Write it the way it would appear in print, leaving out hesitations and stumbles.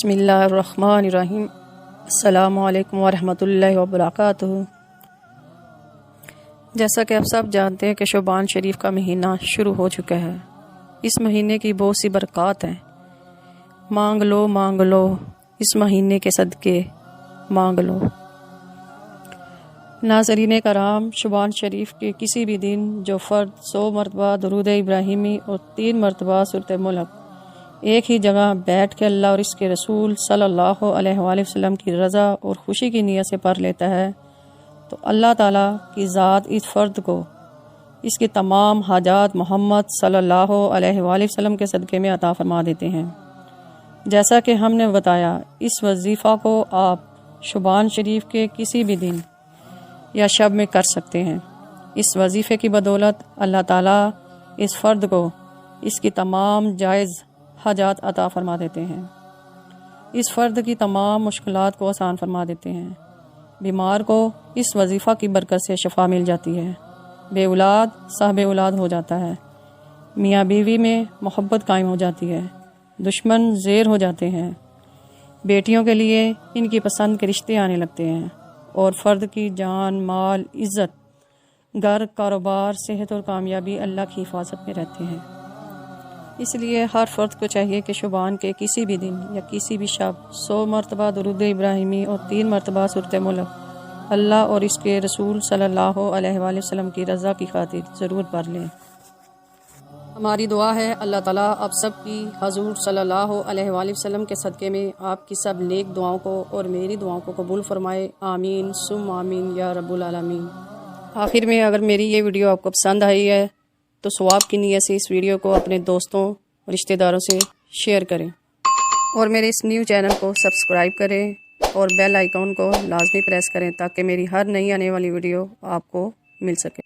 بسم اللہ الرحمن الرحیم۔ السلام علیکم ورحمۃ اللہ وبرکاتہ۔ جیسا کہ آپ سب جانتے ہیں کہ شعبان شریف کا مہینہ شروع ہو چکا ہے۔ اس مہینے کی بہت سی برکات ہیں۔ مانگ لو اس مہینے کے صدقے مانگ لو۔ ناظرین کرام، شعبان شریف کے کسی بھی دن جو فرد 100 مرتبہ درود ابراہیمی اور 3 مرتبہ سورۃ ملک ایک ہی جگہ بیٹھ کے اللہ اور اس کے رسول صلی اللہ علیہ وآلہ وسلم کی رضا اور خوشی کی نیت سے پڑھ لیتا ہے تو اللہ تعالیٰ کی ذات اس فرد کو اس کی تمام حاجات محمد صلی اللہ علیہ وآلہ وسلم کے صدقے میں عطا فرما دیتے ہیں۔ جیسا کہ ہم نے بتایا، اس وظیفہ کو آپ شعبان شریف کے کسی بھی دن یا شب میں کر سکتے ہیں۔ اس وظیفے کی بدولت اللہ تعالیٰ اس فرد کو اس کی تمام جائز حاجات عطا فرما دیتے ہیں۔ اس فرد کی تمام مشکلات کو آسان فرما دیتے ہیں۔ بیمار کو اس وظیفہ کی برکت سے شفا مل جاتی ہے۔ بے اولاد صاحب اولاد ہو جاتا ہے۔ میاں بیوی میں محبت قائم ہو جاتی ہے۔ دشمن زیر ہو جاتے ہیں۔ بیٹیوں کے لیے ان کی پسند کے رشتے آنے لگتے ہیں، اور فرد کی جان، مال، عزت، گھر، کاروبار، صحت اور کامیابی اللہ کی حفاظت میں رہتے ہیں۔ اس لیے ہر فرد کو چاہیے کہ شعبان کے کسی بھی دن یا کسی بھی شب 100 مرتبہ درود ابراہیمی اور 3 مرتبہ سورۃ ملک اللہ اور اس کے رسول صلی اللہ علیہ وآلہ وسلم کی رضا کی خاطر ضرور پڑھ لیں۔ ہماری دعا ہے اللہ تعالیٰ آپ سب کی حضور صلی اللہ علیہ وآلہ وسلم کے صدقے میں آپ کی سب نیک دعاؤں کو اور میری دعاؤں کو قبول فرمائے۔ آمین ثم آمین یا رب العالمین۔ آخر میں اگر میری یہ ویڈیو آپ کو پسند آئی ہے تو ثواب کی نیت سے اس ویڈیو کو اپنے دوستوں اور رشتہ داروں سے شیئر کریں، اور میرے اس نیو چینل کو سبسکرائب کریں اور بیل آئیکن کو لازمی پریس کریں تاکہ میری ہر نئی آنے والی ویڈیو آپ کو مل سکے۔